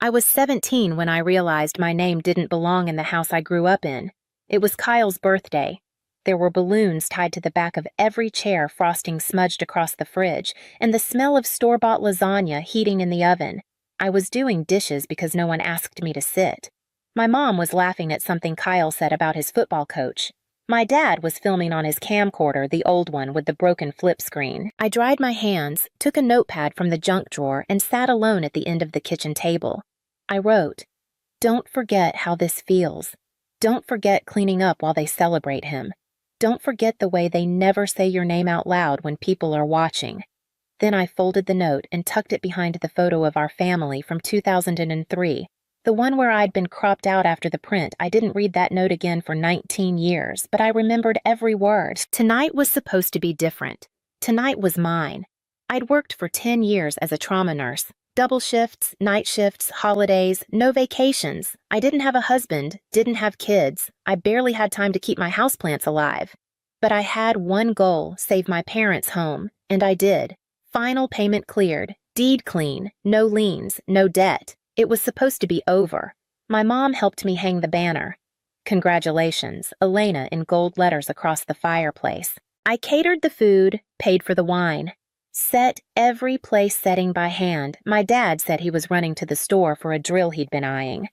I was 17 when I realized my name didn't belong in the house I grew up in. It was Kyle's birthday. There were balloons tied to the back of every chair, frosting smudged across the fridge, and the smell of store-bought lasagna heating in the oven. I was doing dishes because no one asked me to sit. My mom was laughing at something Kyle said about his football coach. My dad was filming on his camcorder, the old one with the broken flip screen. I dried my hands, took a notepad from the junk drawer, and sat alone at the end of the kitchen table. I wrote, "Don't forget how this feels. Don't forget cleaning up while they celebrate him. Don't forget the way they never say your name out loud when people are watching." Then I folded the note and tucked it behind the photo of our family from 2003, the one where I'd been cropped out after the print. I didn't read that note again for 19 years, but I remembered every word. Tonight was supposed to be different. Tonight was mine. I'd worked for 10 years as a trauma nurse. Double shifts, night shifts, holidays, no vacations. I didn't have a husband, didn't have kids. I barely had time to keep my houseplants alive. But I had one goal: save my parents' home, and I did. Final payment cleared, deed clean, no liens, no debt. It was supposed to be over. My mom helped me hang the banner. "Congratulations, Elena," in gold letters across the fireplace. I catered the food, paid for the wine. Set every place setting by hand. My dad said he was running to the store for a drill he'd been eyeing.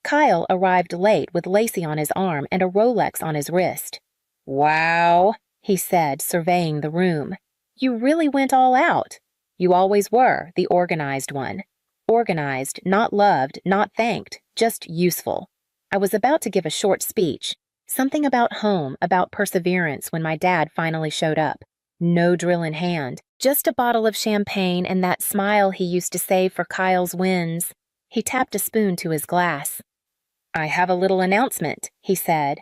Kyle arrived late with Lacey on his arm and a Rolex on his wrist. "Wow," he said, surveying the room. "You really went all out. You always were, the organized one. Organized, not loved, not thanked, just useful." I was about to give a short speech, something about home, about perseverance, when my dad finally showed up. No drill in hand, just a bottle of champagne and that smile he used to save for Kyle's wins. He tapped a spoon to his glass. "I have a little announcement," he said.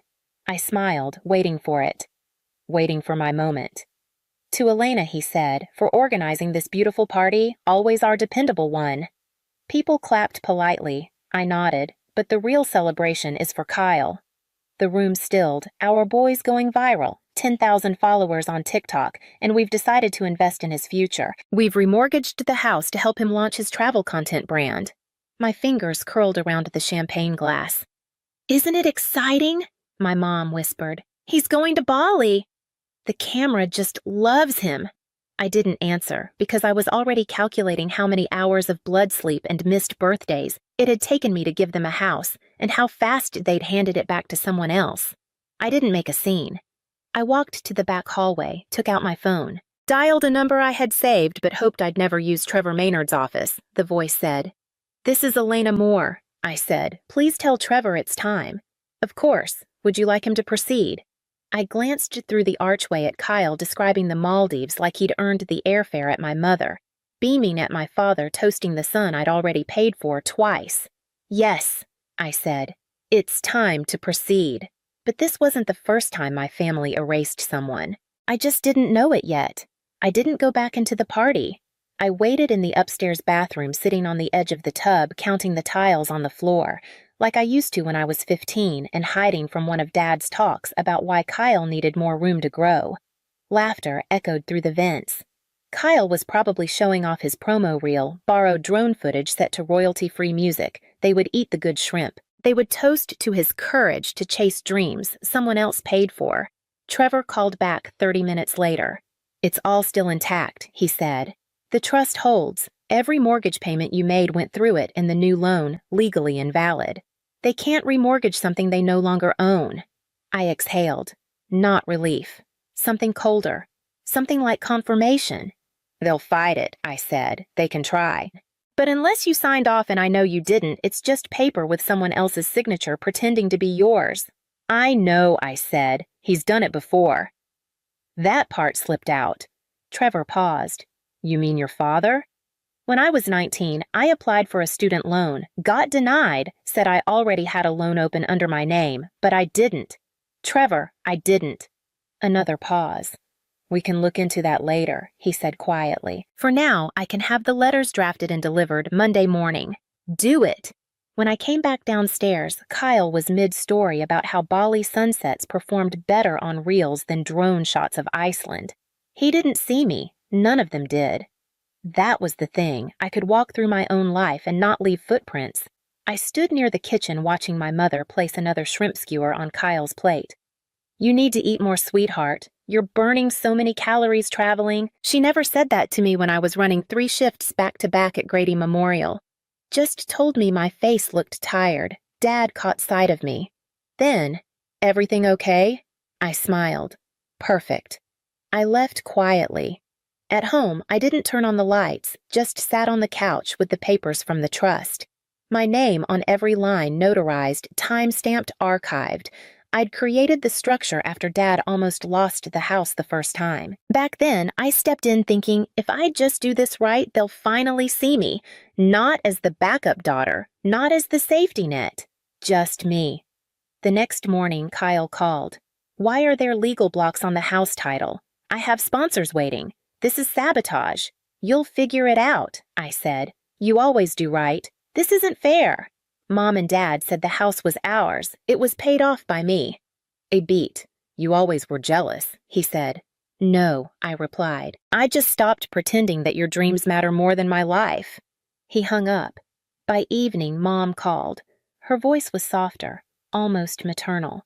I smiled, waiting for it. Waiting for my moment. "To Elena," he said, "for organizing this beautiful party, always our dependable one." People clapped politely. I nodded, but the real celebration is for Kyle. The room stilled. Our boy's going viral. 10,000 followers on TikTok, and we've decided to invest in his future. We've remortgaged the house to help him launch his travel content brand. My fingers curled around the champagne glass. "Isn't it exciting?" my mom whispered. "He's going to Bali." "The camera just loves him." I didn't answer, because I was already calculating how many hours of blood sleep and missed birthdays it had taken me to give them a house, and how fast they'd handed it back to someone else. I didn't make a scene. I walked to the back hallway, took out my phone. Dialed a number I had saved but hoped I'd never use Trevor Maynard's office, the voice said. "This is Elena Moore," I said. "Please tell Trevor it's time." "Of course. Would you like him to proceed?" I glanced through the archway at Kyle describing the Maldives like he'd earned the airfare at my mother, beaming at my father toasting the son I'd already paid for twice. "Yes," I said. "It's time to proceed." But this wasn't the first time my family erased someone. I just didn't know it yet. I didn't go back into the party. I waited in the upstairs bathroom, sitting on the edge of the tub, counting the tiles on the floor, like I used to when I was 15, and hiding from one of Dad's talks about why Kyle needed more room to grow. Laughter echoed through the vents. Kyle was probably showing off his promo reel, borrowed drone footage set to royalty-free music. They would eat the good shrimp. They would toast to his courage to chase dreams someone else paid for. Trevor called back 30 minutes later. "It's all still intact," he said. "The trust holds. Every mortgage payment you made went through it, and the new loan, legally invalid. They can't remortgage something they no longer own." I exhaled. Not relief. Something colder. Something like confirmation. "They'll fight it," I said. "They can try. But unless you signed off and I know you didn't, it's just paper with someone else's signature pretending to be yours." "I know," I said. "He's done it before." That part slipped out. Trevor paused. "You mean your father?" "When I was 19, I applied for a student loan, got denied, said I already had a loan open under my name, but I didn't. Trevor, I didn't." Another pause. "We can look into that later," he said quietly. "For now, I can have the letters drafted and delivered Monday morning." Do it! When I came back downstairs, Kyle was mid-story about how Bali sunsets performed better on reels than drone shots of Iceland. He didn't see me. None of them did. That was the thing. I could walk through my own life and not leave footprints. I stood near the kitchen watching my mother place another shrimp skewer on Kyle's plate. "You need to eat more, sweetheart. You're burning so many calories traveling." She never said that to me when I was running 3 shifts back to back at Grady Memorial. Just told me my face looked tired. Dad caught sight of me. Then, "Everything okay?" I smiled. "Perfect." I left quietly. At home, I didn't turn on the lights, just sat on the couch with the papers from the trust. My name on every line notarized, time-stamped, archived. I'd created the structure after Dad almost lost the house the first time. Back then, I stepped in thinking, if I just do this right, they'll finally see me. Not as the backup daughter, not as the safety net. Just me. The next morning, Kyle called. "Why are there legal blocks on the house title? I have sponsors waiting. This is sabotage." "You'll figure it out," I said. "You always do, right? This isn't fair." Mom and Dad said the house was ours. It was paid off by me. A beat. "You always were jealous," he said. "No," I replied. "I just stopped pretending that your dreams matter more than my life." He hung up. By evening, Mom called. Her voice was softer, almost maternal.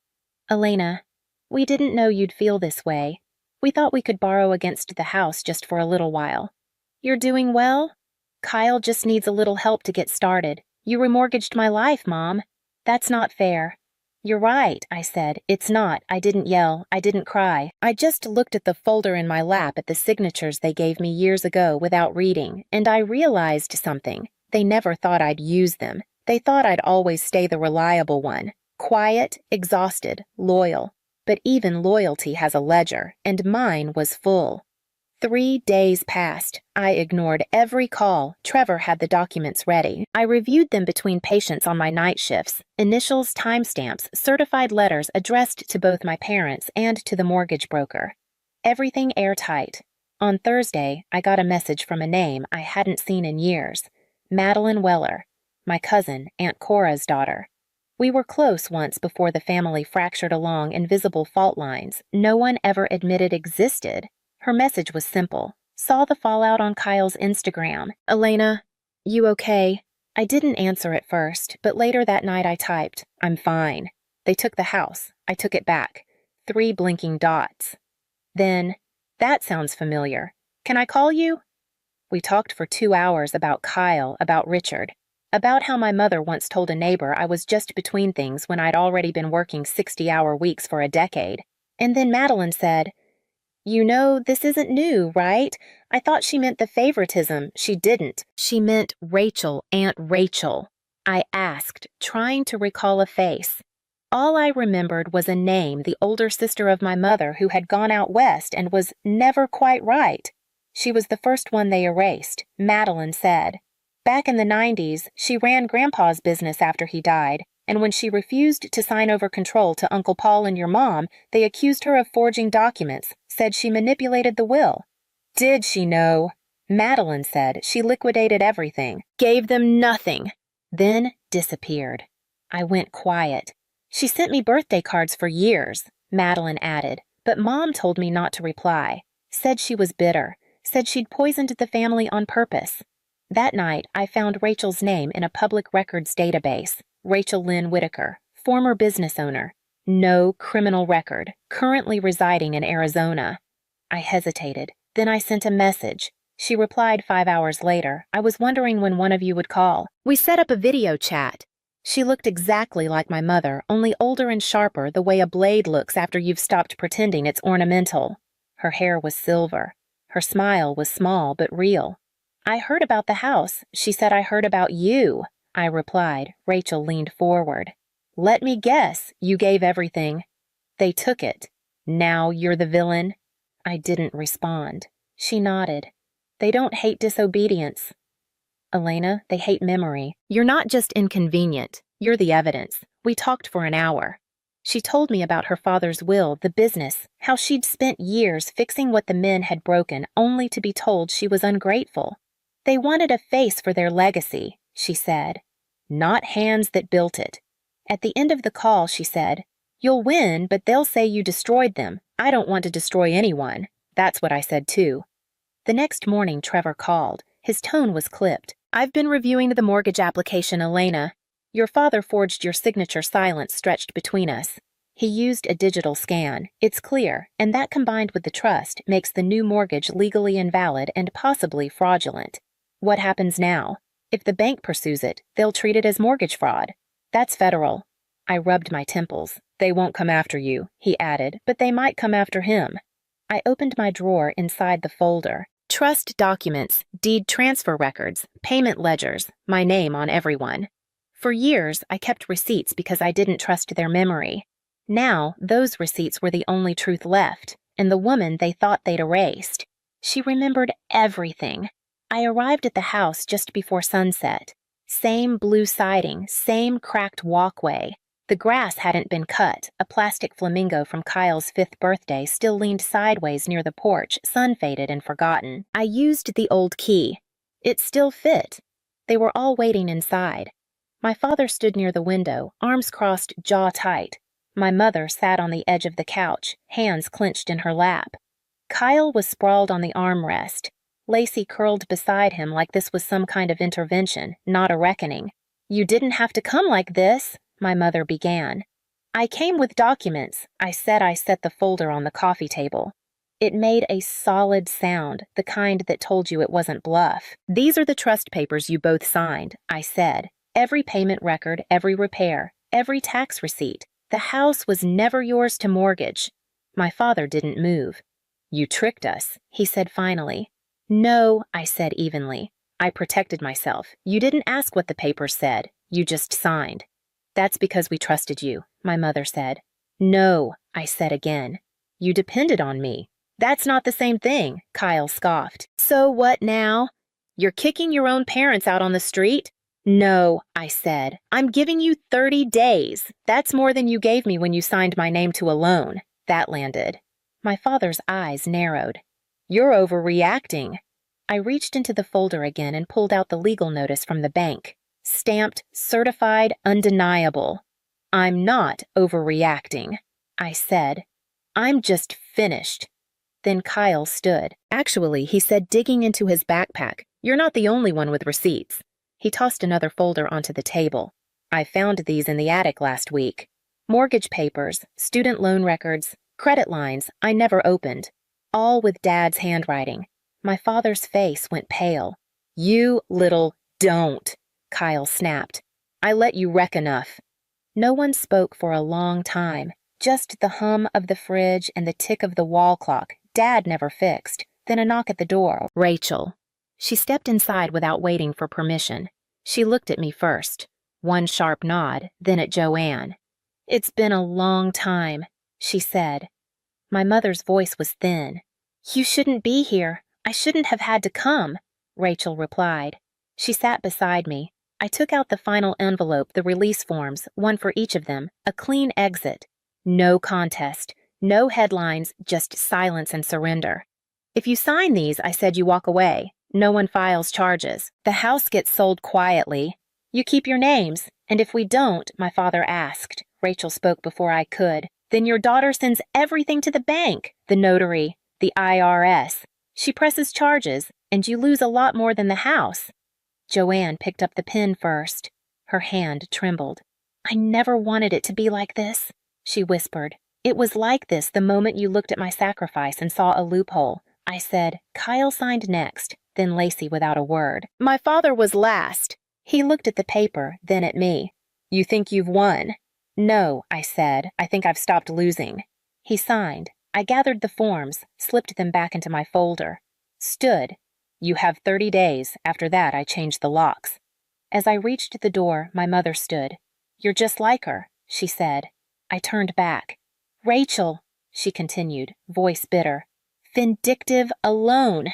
"Elena, we didn't know you'd feel this way. We thought we could borrow against the house just for a little while. You're doing well? Kyle just needs a little help to get started. You remortgaged my life, Mom. That's not fair." "You're right," I said. "It's not. I didn't yell. I didn't cry. I just looked at the folder in my lap at the signatures they gave me years ago without reading, and I realized something. They never thought I'd use them. They thought I'd always stay the reliable one. Quiet, exhausted, loyal. But even loyalty has a ledger, and mine was full. 3 days passed. I ignored every call. Trevor had the documents ready. I reviewed them between patients on my night shifts. Initials, timestamps, certified letters addressed to both my parents and to the mortgage broker. Everything airtight. On Thursday, I got a message from a name I hadn't seen in years. Madeline Weller, my cousin, Aunt Cora's daughter. We were close once before the family fractured along invisible fault lines no one ever admitted existed. Her message was simple. "Saw the fallout on Kyle's Instagram. Elena, you okay?" I didn't answer at first, but later that night I typed, "I'm fine. They took the house. I took it back." 3 blinking dots. Then, "That sounds familiar. Can I call you?" We talked for 2 hours about Kyle, about Richard, about how my mother once told a neighbor I was just between things when I'd already been working 60-hour weeks for a decade. And then Madeline said, "You know, this isn't new, right? I thought she meant the favoritism. She didn't. She meant Rachel, Aunt Rachel." I asked, trying to recall a face. All I remembered was a name, the older sister of my mother who had gone out west and was never quite right. She was the first one they erased, Madeline said. Back in the 90s, she ran Grandpa's business after he died, and when she refused to sign over control to Uncle Paul and your mom, they accused her of forging documents, said she manipulated the will. Did she know? Madeline said she liquidated everything, gave them nothing, then disappeared. I went quiet. "She sent me birthday cards for years," Madeline added, but Mom told me not to reply. Said she was bitter, said she'd poisoned the family on purpose. That night, I found Rachel's name in a public records database. Rachel Lynn Whitaker, former business owner. No criminal record, currently residing in Arizona. I hesitated. Then I sent a message. She replied 5 hours later. "I was wondering when one of you would call." We set up a video chat. She looked exactly like my mother, only older and sharper, the way a blade looks after you've stopped pretending it's ornamental. Her hair was silver. Her smile was small but real. "I heard about the house. She said I heard about you," I replied. Rachel leaned forward. "Let me guess, you gave everything." "They took it. Now you're the villain?" I didn't respond. She nodded. "They don't hate disobedience, Elena, they hate memory. You're not just inconvenient. You're the evidence. We talked for an hour. She told me about her father's will, the business, how she'd spent years fixing what the men had broken only to be told she was ungrateful. They wanted a face for their legacy, she said. Not hands that built it. At the end of the call, she said, "You'll win, but they'll say you destroyed them. I don't want to destroy anyone." That's what I said too. The next morning, Trevor called. His tone was clipped. "I've been reviewing the mortgage application, Elena. Your father forged your signature silence stretched between us. He used a digital scan. It's clear, and that combined with the trust makes the new mortgage legally invalid and possibly fraudulent. What happens now? If the bank pursues it, they'll treat it as mortgage fraud. That's federal. I rubbed my temples. They won't come after you, he added, but they might come after him. I opened my drawer inside the folder. Trust documents, deed transfer records, payment ledgers, my name on everyone. For years, I kept receipts because I didn't trust their memory. Now, those receipts were the only truth left, and the woman they thought they'd erased. She remembered everything. I arrived at the house just before sunset. Same blue siding, same cracked walkway. The grass hadn't been cut. A plastic flamingo from Kyle's 5th birthday still leaned sideways near the porch, sun-faded and forgotten. I used the old key. It still fit. They were all waiting inside. My father stood near the window, arms crossed, jaw tight. My mother sat on the edge of the couch, hands clenched in her lap. Kyle was sprawled on the armrest. Lacey curled beside him like this was some kind of intervention, not a reckoning. You didn't have to come like this, my mother began. I came with documents. I said I set the folder on the coffee table. It made a solid sound, the kind that told you it wasn't bluff. These are the trust papers you both signed, I said. Every payment record, every repair, every tax receipt. The house was never yours to mortgage. My father didn't move. You tricked us, he said finally. No, I said evenly. I protected myself. You didn't ask what the papers said. You just signed. That's because we trusted you, my mother said. No, I said again. You depended on me. That's not the same thing, Kyle scoffed. So what now? You're kicking your own parents out on the street? No, I said. I'm giving you 30 days. That's more than you gave me when you signed my name to a loan. That landed. My father's eyes narrowed. You're overreacting. I reached into the folder again and pulled out the legal notice from the bank. Stamped, certified, undeniable. I'm not overreacting, I said. I'm just finished. Then Kyle stood. Actually, he said, digging into his backpack, you're not the only one with receipts. He tossed another folder onto the table. I found these in the attic last week. Mortgage papers, student loan records, credit lines I never opened. All with Dad's handwriting. My father's face went pale. You little don't, Kyle snapped. I let you wreck enough. No one spoke for a long time. Just the hum of the fridge and the tick of the wall clock Dad never fixed. Then a knock at the door. Rachel. She stepped inside without waiting for permission. She looked at me first. One sharp nod, then at Joanne. It's been a long time, she said. My mother's voice was thin. You shouldn't be here. I shouldn't have had to come, Rachel replied. She sat beside me. I took out the final envelope, the release forms, one for each of them, a clean exit. No contest, no headlines, just silence and surrender. If you sign these, I said, you walk away. No one files charges. The house gets sold quietly. You keep your names, and if we don't, my father asked. Rachel spoke before I could. Then your daughter sends everything to the bank, the notary, the IRS. She presses charges, and you lose a lot more than the house. Joanne picked up the pen first. Her hand trembled. I never wanted it to be like this, she whispered. It was like this the moment you looked at my sacrifice and saw a loophole. I said, Kyle signed next, then Lacey without a word. My father was last. He looked at the paper, then at me. You think you've won? No, I said. I think I've stopped losing. He signed. I gathered the forms, slipped them back into my folder. Stood. You have 30 days. After that, I changed the locks. As I reached the door, my mother stood. You're just like her, she said. I turned back. Rachel, she continued, voice bitter. Vindictive alone.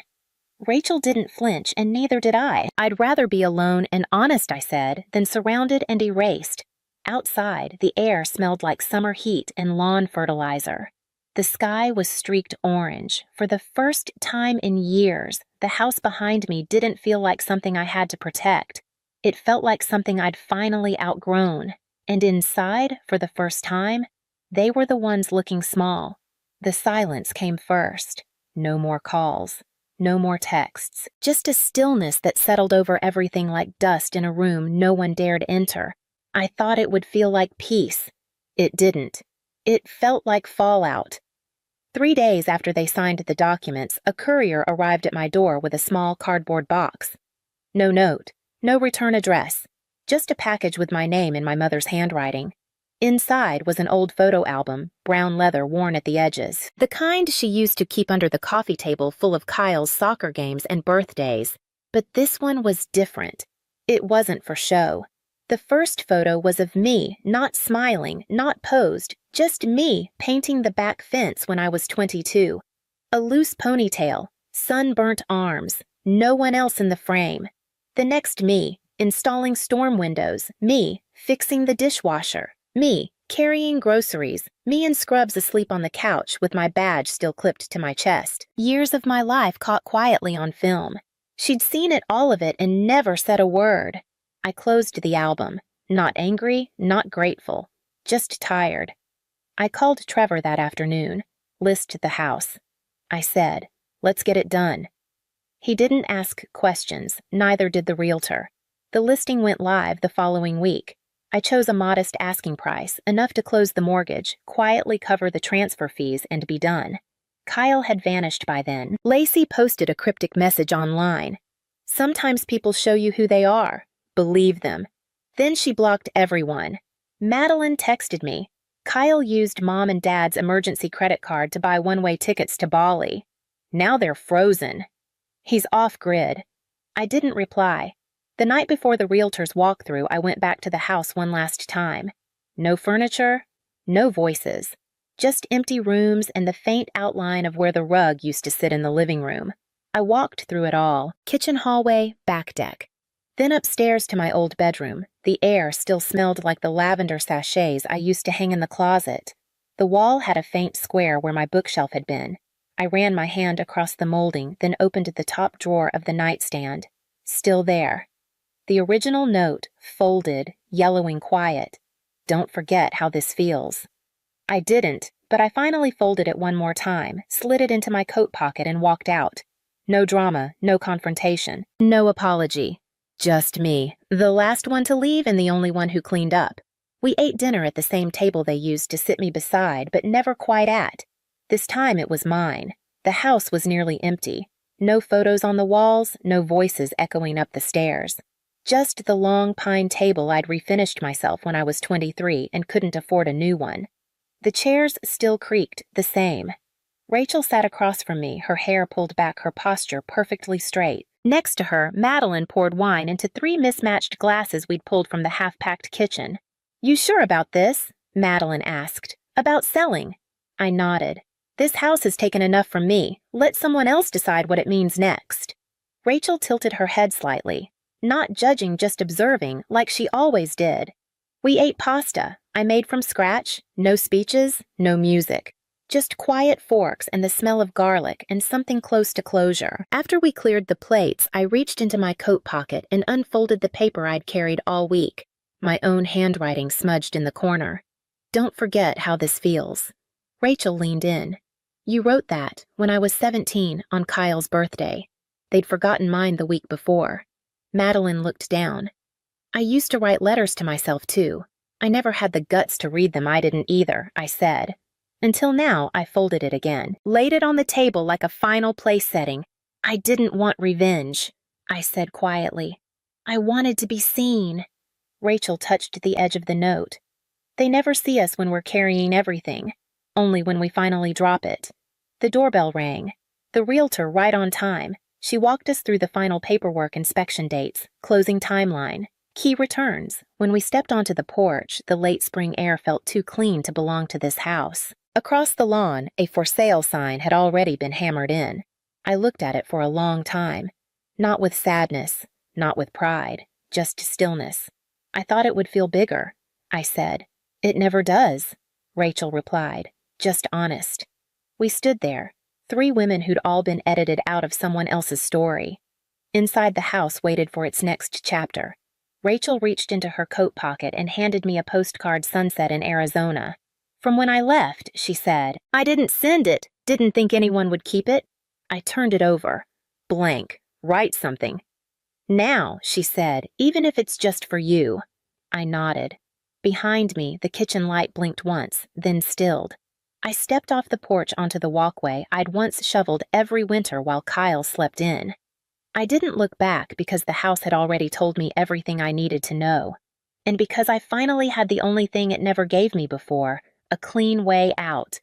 Rachel didn't flinch, and neither did I. I'd rather be alone and honest, I said, than surrounded and erased. Outside, the air smelled like summer heat and lawn fertilizer. The sky was streaked orange. For the first time in years, the house behind me didn't feel like something I had to protect. It felt like something I'd finally outgrown. And inside, for the first time, they were the ones looking small. The silence came first. No more calls. No more texts. Just a stillness that settled over everything like dust in a room no one dared enter. I thought it would feel like peace. It didn't. It felt like fallout. 3 days after they signed the documents, a courier arrived at my door with a small cardboard box. No note, no return address, just a package with my name in my mother's handwriting. Inside was an old photo album, brown leather worn at the edges, the kind she used to keep under the coffee table full of Kyle's soccer games and birthdays. But this one was different. It wasn't for show. The first photo was of me, not smiling, not posed, just me painting the back fence when I was 22. A loose ponytail, sunburnt arms, no one else in the frame. The next me, installing storm windows, me, fixing the dishwasher, me, carrying groceries, me in scrubs asleep on the couch with my badge still clipped to my chest. Years of my life caught quietly on film. She'd seen all of it, and never said a word. I closed the album, not angry, not grateful, just tired. I called Trevor that afternoon, listed the house. I said, "Let's get it done." He didn't ask questions, neither did the realtor. The listing went live the following week. I chose a modest asking price, enough to close the mortgage, quietly cover the transfer fees, and be done. Kyle had vanished by then. Lacey posted a cryptic message online. "Sometimes people show you who they are. Believe them." Then she blocked everyone. Madeline texted me. Kyle used Mom and Dad's emergency credit card to buy one-way tickets to Bali. Now they're frozen. He's off-grid. I didn't reply. The night before the realtor's walkthrough, I went back to the house one last time. No furniture, no voices. Just empty rooms and the faint outline of where the rug used to sit in the living room. I walked through it all, kitchen hallway, back deck. Then upstairs to my old bedroom. The air still smelled like the lavender sachets I used to hang in the closet. The wall had a faint square where my bookshelf had been. I ran my hand across the molding, then opened the top drawer of the nightstand. Still there. The original note, folded, yellowing quiet. "Don't forget how this feels." I didn't, but I finally folded it one more time, slid it into my coat pocket, and walked out. No drama, no confrontation, no apology. Just me, the last one to leave and the only one who cleaned up. We ate dinner at the same table they used to sit me beside, but never quite at. This time it was mine. The house was nearly empty. No photos on the walls, no voices echoing up the stairs. Just the long pine table I'd refinished myself when I was 23 and couldn't afford a new one. The chairs still creaked, the same. Rachel sat across from me, her hair pulled back, her posture perfectly straight. Next to her, Madeline poured wine into 3 mismatched glasses we'd pulled from the half-packed kitchen. "You sure about this?" Madeline asked. "About selling?" I nodded. "This house has taken enough from me. Let someone else decide what it means next." Rachel tilted her head slightly. Not judging, just observing, like she always did. We ate pasta, I made from scratch, no speeches, no music. Just quiet forks and the smell of garlic and something close to closure. After we cleared the plates, I reached into my coat pocket and unfolded the paper I'd carried all week, my own handwriting smudged in the corner. "Don't forget how this feels." Rachel leaned in. "You wrote that when I was 17 on Kyle's birthday. They'd forgotten mine the week before." Madeline looked down. "I used to write letters to myself, too. I never had the guts to read them. I didn't either," I said. Until now, I folded it again, laid it on the table like a final place setting. "I didn't want revenge," I said quietly. "I wanted to be seen." Rachel touched the edge of the note. "They never see us when we're carrying everything, only when we finally drop it." The doorbell rang. The realtor right on time. She walked us through the final paperwork, inspection dates, closing timeline, key returns. When we stepped onto the porch, the late spring air felt too clean to belong to this house. Across the lawn, a "for sale" sign had already been hammered in. I looked at it for a long time. Not with sadness, not with pride, just stillness. "I thought it would feel bigger," I said. "It never does," Rachel replied, just honest. We stood there, 3 women who'd all been edited out of someone else's story. Inside the house waited for its next chapter. Rachel reached into her coat pocket and handed me a postcard sunset in Arizona. "From when I left," she said. "I didn't send it, didn't think anyone would keep it." I turned it over. Blank. Write something. "Now," she said, "even if it's just for you." I nodded. Behind me, the kitchen light blinked once, then stilled. I stepped off the porch onto the walkway I'd once shoveled every winter while Kyle slept in. I didn't look back because the house had already told me everything I needed to know. And because I finally had the only thing it never gave me before, a clean way out,